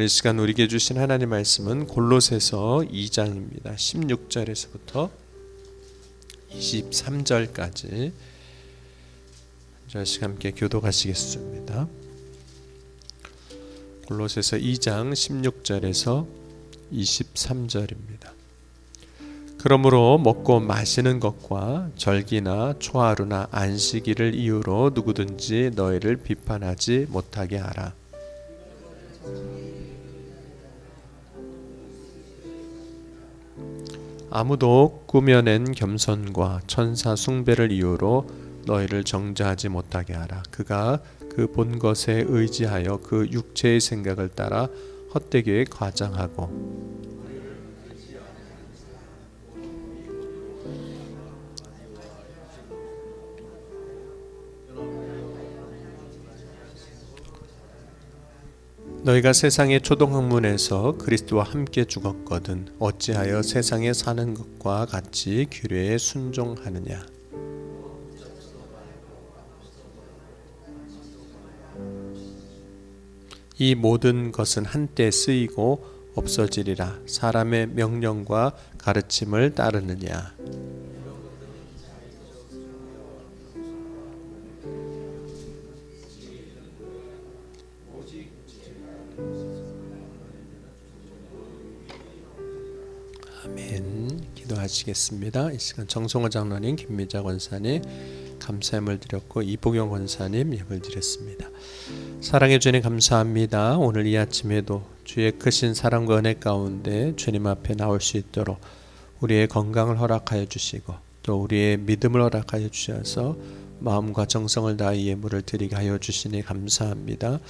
오늘 이 시간 우리에게 주신 하나님 말씀은 골로새서 2장입니다. 16절에서부터 23절까지 저희 함께 교독하시겠습니다. 골로새서 2장 16절에서 23절입니다. 그러므로 먹고 마시는 것과 절기나 초하루나 안식일을 이유로 누구든지 너희를 비판하지 못하게 하라. 아무도 꾸며낸 겸손과 천사 숭배를 이유로 너희를 정죄하지 못하게 하라. 그가 그 본 것에 의지하여 그 육체의 생각을 따라 헛되게 과장하고 너희가 세상의 초동학문에서 그리스도와 함께 죽었거든 어찌하여 세상에 사는 것과 같이 규례에 순종하느냐. 이 모든 것은 한때 쓰이고 없어지리라. 사람의 명령과 가르침을 따르느냐. 아멘. 기도하시겠습니다. 이 시간 정성호 장로님, 김미자 권사님 감사함을 드렸고 이보경 권사님 예물 드렸습니다. 사랑해 주님 감사합니다. 오늘 이 아침에도 주의 크신 사랑과 은혜 가운데 주님 앞에 나올 수 있도록 우리의 건강을 허락하여 주시고 또 우리의 믿음을 허락하여 주셔서 마음과 정성을 다해 예물을 드리게 하여 주시니 감사합니다.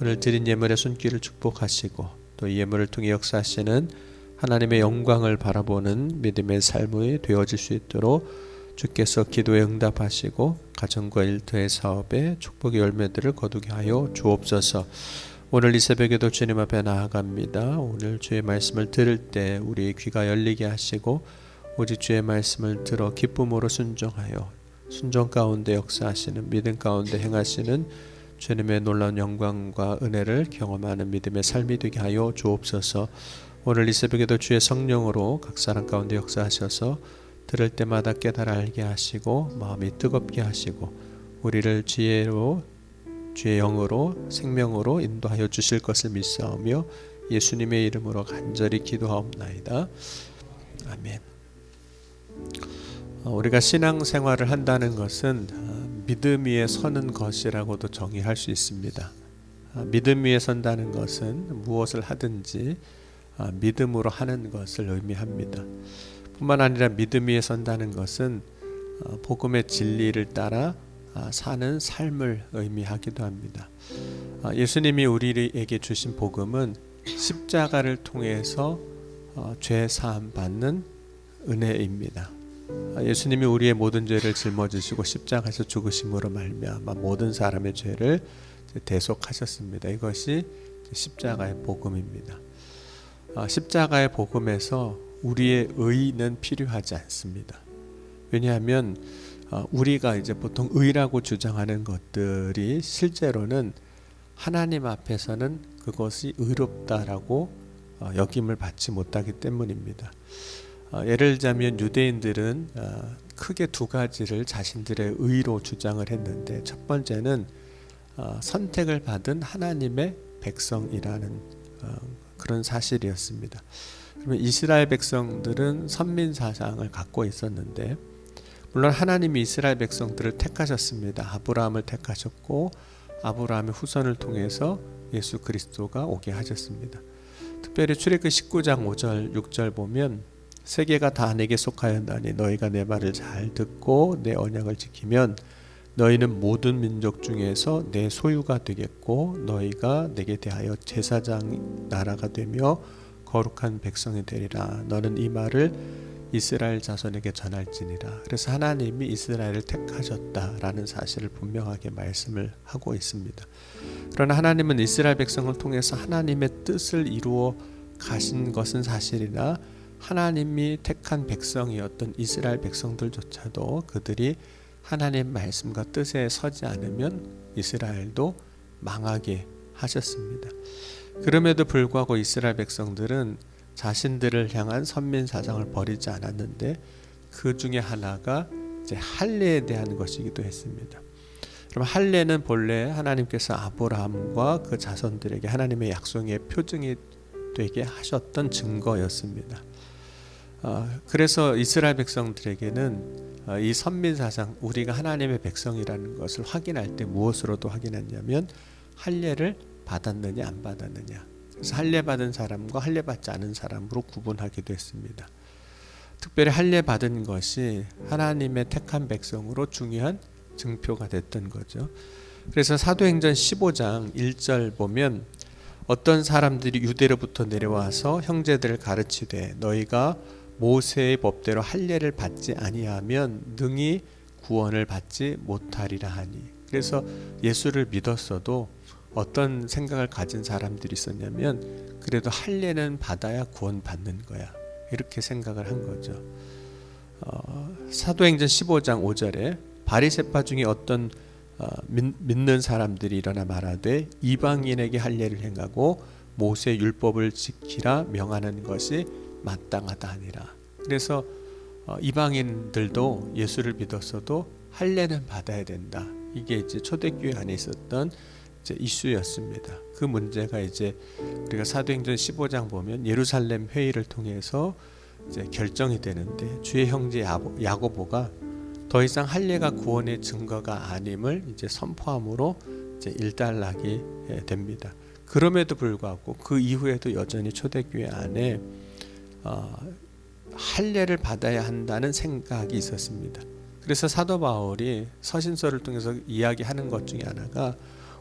오늘 드린 예물의 손길을 축복하시고 또 예물을 통해 역사하시는 하나님의 영광을 바라보는 믿음의 삶이 되어질 수 있도록 주께서 기도에 응답하시고 가정과 일터의 사업에 축복의 열매들을 거두게 하여 주옵소서. 오늘 이 새벽에도 주님 앞에 나아갑니다. 오늘 주의 말씀을 들을 때 우리의 귀가 열리게 하시고 오직 주의 말씀을 들어 기쁨으로 순종하여 순종 가운데 역사하시는 믿음 가운데 행하시는 주님의 놀라운 영광과 은혜를 경험하는 믿음의 삶이 되게 하여 주옵소서. 오늘 이 새벽에도 주의 성령으로 각 사람 가운데 역사하셔서 들을 때마다 깨달아 알게 하시고 마음이 뜨겁게 하시고 우리를 지혜로 주의 영으로 생명으로 인도하여 주실 것을 믿사오며 예수님의 이름으로 간절히 기도하옵나이다. 아멘. 우리가 신앙생활을 한다는 것은 믿음 위에 서는 것이라고도 정의할 수 있습니다. 믿음 위에 선다는 것은 무엇을 하든지 믿음으로 하는 것을 의미합니다. 뿐만 아니라 믿음 위에 선다는 것은 복음의 진리를 따라 사는 삶을 의미하기도 합니다. 예수님이 우리에게 주신 복음은 십자가를 통해서 죄 사함 받는 은혜입니다. 예수님이 우리의 모든 죄를 짊어지시고 십자가에서 죽으심으로 말미암아 모든 사람의 죄를 대속하셨습니다. 이것이 십자가의 복음입니다. 십자가의 복음에서 우리의 의는 필요하지 않습니다. 왜냐하면 우리가 이제 보통 의라고 주장하는 것들이 실제로는 하나님 앞에서는 그것이 의롭다라고 여김을 받지 못하기 때문입니다. 예를 들자면 유대인들은 크게 두 가지를 자신들의 의로 주장을 했는데 첫 번째는 선택을 받은 하나님의 백성이라는 그런 사실이었습니다. 그러면 이스라엘 백성들은 선민 사상을 갖고 있었는데 물론 하나님이 이스라엘 백성들을 택하셨습니다. 아브라함을 택하셨고 아브라함의 후손을 통해서 예수 그리스도가 오게 하셨습니다. 특별히 출애굽기 19장 5절 6절 보면 세계가 다 내게 속하였나니 너희가 내 말을 잘 듣고 내 언약을 지키면 너희는 모든 민족 중에서 내 소유가 되겠고 너희가 내게 대하여 제사장 나라가 되며 거룩한 백성이 되리라. 너는 이 말을 이스라엘 자손에게 전할지니라. 그래서 하나님이 이스라엘을 택하셨다라는 사실을 분명하게 말씀을 하고 있습니다. 그러나 하나님은 이스라엘 백성을 통해서 하나님의 뜻을 이루어 가신 것은 사실이나 하나님이 택한 백성이었던 이스라엘 백성들조차도 그들이 하나님 말씀과 뜻에 서지 않으면 이스라엘도 망하게 하셨습니다. 그럼에도 불구하고 이스라엘 백성들은 자신들을 향한 선민 사상을 버리지 않았는데 그 중에 하나가 이제 할례에 대한 것이기도 했습니다. 그럼 할례는 본래 하나님께서 아브라함과 그 자손들에게 하나님의 약속의 표징이 되게 하셨던 증거였습니다. 그래서 이스라엘 백성들에게는 이 선민 사상, 우리가 하나님의 백성이라는 것을 확인할 때 무엇으로도 확인했냐면 할례를 받았느냐 안 받았느냐. 그래서 할례 받은 사람과 할례 받지 않은 사람으로 구분하기도 했습니다. 특별히 할례 받은 것이 하나님의 택한 백성으로 중요한 증표가 됐던 거죠. 그래서 사도행전 15장 1절 보면 어떤 사람들이 유대로부터 내려와서 형제들을 가르치되 너희가 모세의 법대로 할례를 받지 아니하면 능히 구원을 받지 못하리라 하니. 그래서 예수를 믿었어도 어떤 생각을 가진 사람들이 있었냐면 그래도 할례는 받아야 구원받는 거야, 이렇게 생각을 한 거죠. 사도행전 15장 5절에 바리새파 중에 어떤 믿는 사람들이 일어나 말하되 이방인에게 할례를 행하고 모세 율법을 지키라 명하는 것이 마땅하다 하니라. 그래서 이방인들도 예수를 믿었어도 할례는 받아야 된다. 이게 이제 초대교회 안에 있었던 이제 이슈였습니다. 그 문제가 이제 우리가 사도행전 15장 보면 예루살렘 회의를 통해서 이제 결정이 되는데 주의 형제 야고보가 더 이상 할례가 구원의 증거가 아님을 이제 선포함으로 이제 일단락이 됩니다. 그럼에도 불구하고 그 이후에도 여전히 초대교회 안에 할례를 받아야 한다는 생각이 있었습니다. 그래서 사도 바울이 서신서를 통해서 이야기하는 것 중에 하나가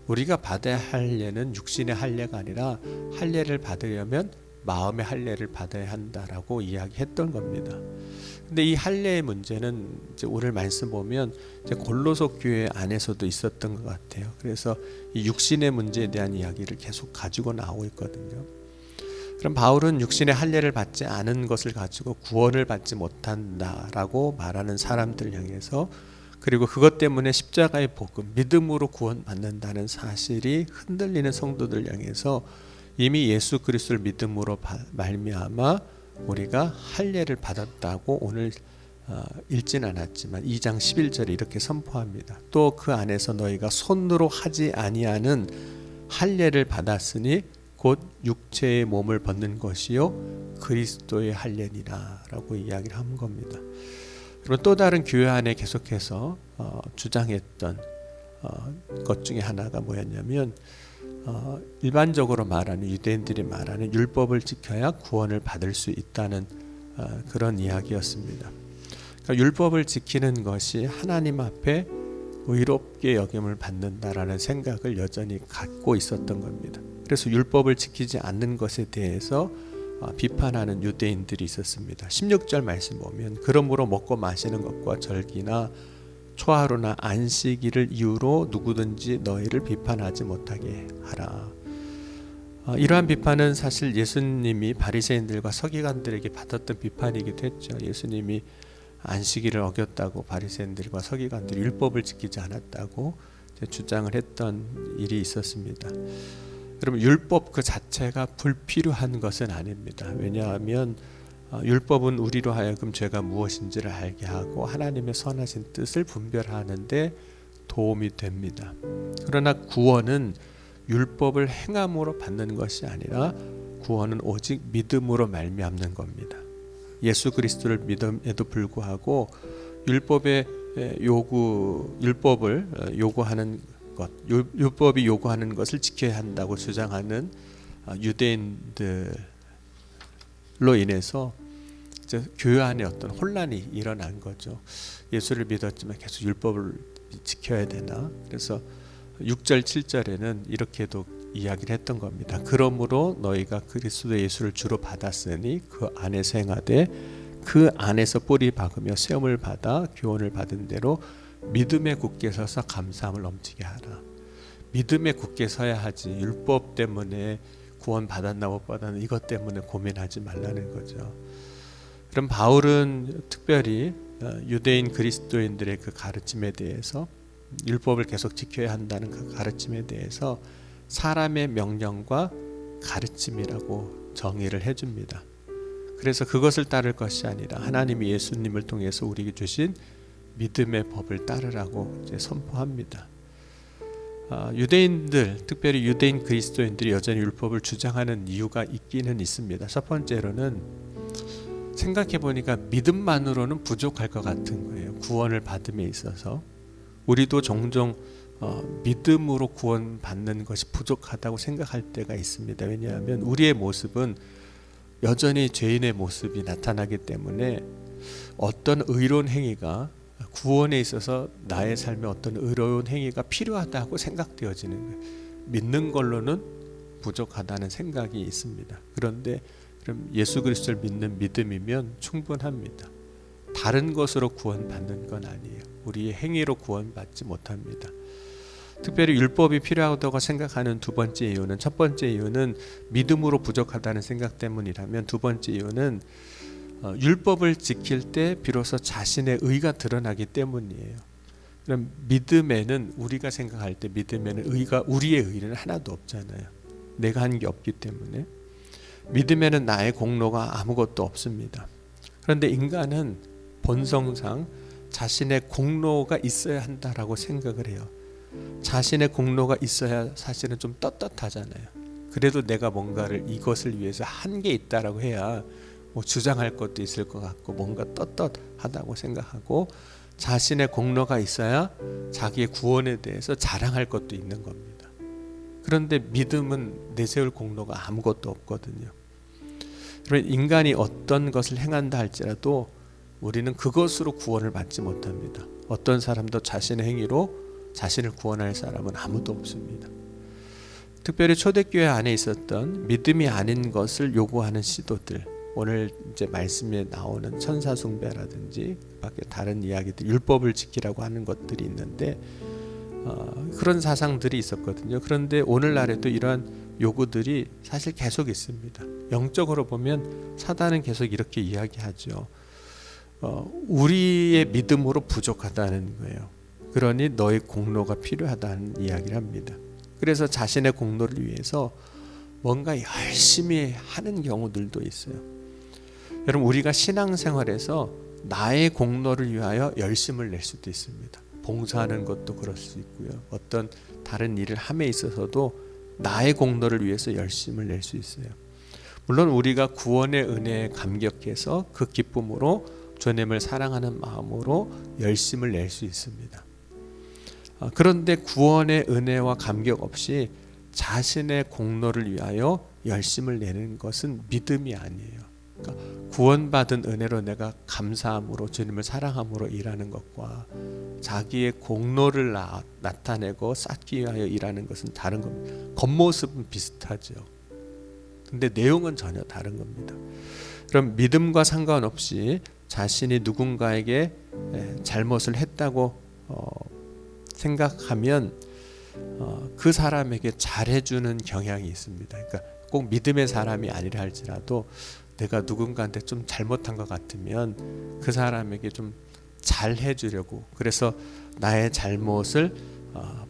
우리가 받아야 할 할례는 육신의 할례가 아니라 할례를 받으려면 마음의 할례를 받아야 한다라고 이야기했던 겁니다. 근데 이 할례의 문제는 이제 오늘 말씀 보면 이제 골로새 교회 안에서도 있었던 것 같아요. 그래서 이 육신의 문제에 대한 이야기를 계속 가지고 나오고 있거든요. 그럼 바울은 육신의 할례를 받지 않은 것을 가지고 구원을 받지 못한다라고 말하는 사람들을 향해서, 그리고 그것 때문에 십자가의 복음, 믿음으로 구원받는다는 사실이 흔들리는 성도들 향해서 이미 예수 그리스도를 믿음으로 말미암아 우리가 할례를 받았다고 오늘 읽진 않았지만 2장 11절에 이렇게 선포합니다. 또 그 안에서 너희가 손으로 하지 아니하는 할례를 받았으니 곧 육체의 몸을 벗는 것이요 그리스도의 할례니라 라고 이야기를 한 겁니다. 그리고 또 다른 교회 안에 계속해서 주장했던 것 중에 하나가 뭐였냐면 일반적으로 말하는 유대인들이 말하는 율법을 지켜야 구원을 받을 수 있다는 그런 이야기였습니다. 그러니까 율법을 지키는 것이 하나님 앞에 의롭게 여김을 받는다라는 생각을 여전히 갖고 있었던 겁니다. 그래서 율법을 지키지 않는 것에 대해서 비판하는 유대인들이 있었습니다. 16절 말씀 보면 그러므로 먹고 마시는 것과 절기나 초하루나 안식일을 이유로 누구든지 너희를 비판하지 못하게 하라. 이러한 비판은 사실 예수님이 바리새인들과 서기관들에게 받았던 비판이기도 했죠. 예수님이 안식일을 어겼다고 바리새인들과 서기관들이 율법을 지키지 않았다고 주장을 했던 일이 있었습니다. 여러분, 율법 그 자체가 불필요한 것은 아닙니다. 왜냐하면 율법은 우리로 하여금 죄가 무엇인지를 알게 하고 하나님의 선하신 뜻을 분별하는 데 도움이 됩니다. 그러나 구원은 율법을 행함으로 받는 것이 아니라 구원은 오직 믿음으로 말미암는 겁니다. 예수 그리스도를 믿음에도 불구하고 율법을 요구하는 것, 율법이 요구하는 것을 지켜야 한다고 주장하는 유대인들로 인해서 이제 교회 안에 어떤 혼란이 일어난 거죠. 예수를 믿었지만 계속 율법을 지켜야 되나? 그래서 6절 7절에는 이렇게도 이야기를 했던 겁니다. 그러므로 너희가 그리스도 예수를 주로 받았으니 그 안에서 행하되 그 안에서 뿌리 박으며 세움을 받아 교훈을 받은 대로 믿음에 굳게 서서 감사함을 넘치게 하라. 믿음에 굳게 서야 하지 율법 때문에 구원 받았나 못 받았나 이것 때문에 고민하지 말라는 거죠. 그럼 바울은 특별히 유대인 그리스도인들의 그 가르침에 대해서, 율법을 계속 지켜야 한다는 그 가르침에 대해서 사람의 명령과 가르침이라고 정의를 해줍니다. 그래서 그것을 따를 것이 아니라 하나님이 예수님을 통해서 우리에게 주신 믿음의 법을 따르라고 이제 선포합니다. 유대인들, 특별히 유대인 그리스도인들이 여전히 율법을 주장하는 이유가 있기는 있습니다. 첫 번째로는 생각해 보니까 믿음만으로는 부족할 것 같은 거예요. 구원을 받음에 있어서 우리도 종종 믿음으로 구원받는 것이 부족하다고 생각할 때가 있습니다. 왜냐하면 우리의 모습은 여전히 죄인의 모습이 나타나기 때문에 어떤 의로운 행위가 구원에 있어서 나의 삶에 어떤 의로운 행위가 필요하다고 생각되어지는 거예요. 믿는 걸로는 부족하다는 생각이 있습니다. 그런데 그럼 예수 그리스도를 믿는 믿음이면 충분합니다. 다른 것으로 구원받는 건 아니에요. 우리의 행위로 구원받지 못합니다. 특별히 율법이 필요하다고 생각하는 두 번째 이유는, 첫 번째 이유는 믿음으로 부족하다는 생각 때문이라면, 두 번째 이유는 율법을 지킬 때 비로소 자신의 의가 드러나기 때문이에요. 그럼 믿음에는, 우리가 생각할 때 믿음에는 우리의 의는 하나도 없잖아요. 내가 한 게 없기 때문에. 믿음에는 나의 공로가 아무것도 없습니다. 그런데 인간은 본성상 자신의 공로가 있어야 한다라고 생각을 해요. 자신의 공로가 있어야 사실은 좀 떳떳하잖아요. 그래도 내가 뭔가를 이것을 위해서 한 게 있다라고 해야 뭐 주장할 것도 있을 것 같고 뭔가 떳떳하다고 생각하고, 자신의 공로가 있어야 자기의 구원에 대해서 자랑할 것도 있는 겁니다. 그런데 믿음은 내세울 공로가 아무것도 없거든요. 그러면 인간이 어떤 것을 행한다 할지라도 우리는 그것으로 구원을 받지 못합니다. 어떤 사람도 자신의 행위로 자신을 구원할 사람은 아무도 없습니다. 특별히 초대교회 안에 있었던 믿음이 아닌 것을 요구하는 시도들, 오늘 이제 말씀에 나오는 천사 숭배라든지 밖에 다른 이야기들, 율법을 지키라고 하는 것들이 있는데 그런 사상들이 있었거든요. 그런데 오늘날에도 이러한 요구들이 사실 계속 있습니다. 영적으로 보면 사단은 계속 이렇게 이야기하죠. 우리의 믿음으로 부족하다는 거예요. 그러니 너의 공로가 필요하다는 이야기를 합니다. 그래서 자신의 공로를 위해서 뭔가 열심히 하는 경우들도 있어요. 여러분, 우리가 신앙생활에서 나의 공로를 위하여 열심을 낼 수도 있습니다. 봉사하는 것도 그럴 수 있고요. 어떤 다른 일을 함에 있어서도 나의 공로를 위해서 열심을 낼 수 있어요. 물론 우리가 구원의 은혜에 감격해서 그 기쁨으로 주님을 사랑하는 마음으로 열심을 낼 수 있습니다. 그런데 구원의 은혜와 감격 없이 자신의 공로를 위하여 열심을 내는 것은 믿음이 아니에요. 그러니까 구원받은 은혜로 내가 감사함으로 주님을 사랑함으로 일하는 것과 자기의 공로를 나타내고 쌓기 위하여 일하는 것은 다른 겁니다. 겉모습은 비슷하죠. 근데 내용은 전혀 다른 겁니다. 그럼 믿음과 상관없이 자신이 누군가에게 잘못을 했다고 생각하면 그 사람에게 잘해주는 경향이 있습니다. 그러니까 꼭 믿음의 사람이 아니라 할지라도 내가 누군가한테 좀 잘못한 것 같으면 그 사람에게 좀 잘해주려고, 그래서 나의 잘못을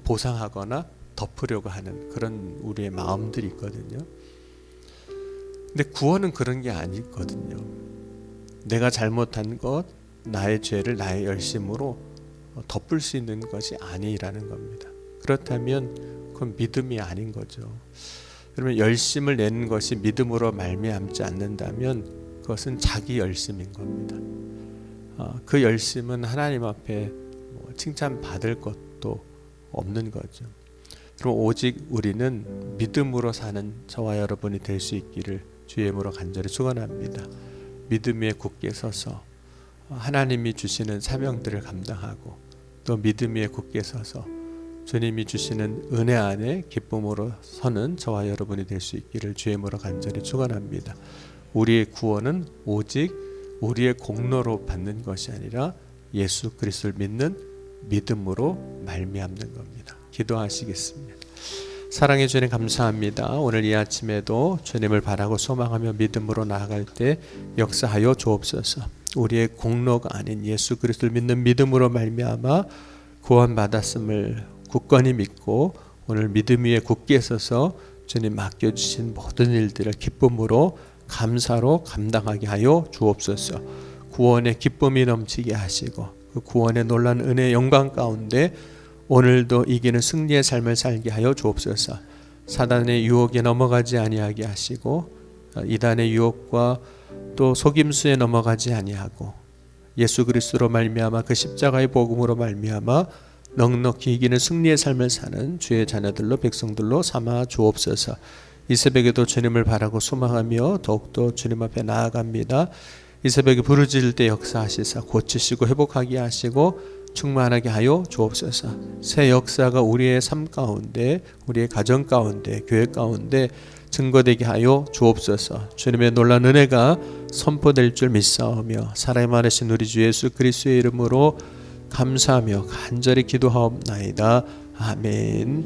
보상하거나 덮으려고 하는 그런 우리의 마음들이 있거든요. 근데 구원은 그런 게 아니거든요. 내가 잘못한 것, 나의 죄를 나의 열심으로 덮을 수 있는 것이 아니라는 겁니다. 그렇다면 그건 믿음이 아닌 거죠. 그러면 열심을 내는 것이 믿음으로 말미암지 않는다면 그것은 자기 열심인 겁니다. 그 열심은 하나님 앞에 칭찬받을 것도 없는 거죠. 그럼 오직 우리는 믿음으로 사는 저와 여러분이 될 수 있기를 주의 이름으로 간절히 축원합니다. 믿음 위에 굳게 서서 하나님이 주시는 사명들을 감당하고, 또 믿음 위에 굳게 서서 주님이 주시는 은혜 안에 기쁨으로 서는 저와 여러분이 될 수 있기를 주의 이름으로 간절히 축원합니다. 우리의 구원은 오직 우리의 공로로 받는 것이 아니라 예수 그리스도를 믿는 믿음으로 말미암는 겁니다. 기도하시겠습니다. 사랑해 주님 감사합니다. 오늘 이 아침에도 주님을 바라고 소망하며 믿음으로 나아갈 때 역사하여 주옵소서. 우리의 공로가 아닌 예수 그리스도를 믿는 믿음으로 말미암아 구원받았음을 굳건히 믿고 오늘 믿음 위에 굳게 서서 주님 맡겨주신 모든 일들을 기쁨으로 감사로 감당하게 하여 주옵소서. 구원의 기쁨이 넘치게 하시고 그 구원의 놀란 은혜의 영광 가운데 오늘도 이기는 승리의 삶을 살게 하여 주옵소서. 사단의 유혹에 넘어가지 아니하게 하시고 이단의 유혹과 또 속임수에 넘어가지 아니하고 예수 그리스도로 말미암아 그 십자가의 복음으로 말미암아 넉넉히 이기는 승리의 삶을 사는 주의 자녀들로 백성들로 삼아 주옵소서. 이 새벽에도 주님을 바라고 소망하며 더욱더 주님 앞에 나아갑니다. 이 새벽에 부르짖을 때 역사하시사 고치시고 회복하게 하시고 충만하게 하여 주옵소서. 새 역사가 우리의 삶 가운데 우리의 가정 가운데 교회 가운데 증거되게 하여 주옵소서. 주님의 놀라운 은혜가 선포될 줄 믿사오며 살아있는 많으신 우리 주 예수 그리스도의 이름으로 감사하며 간절히 기도하옵나이다. 아멘.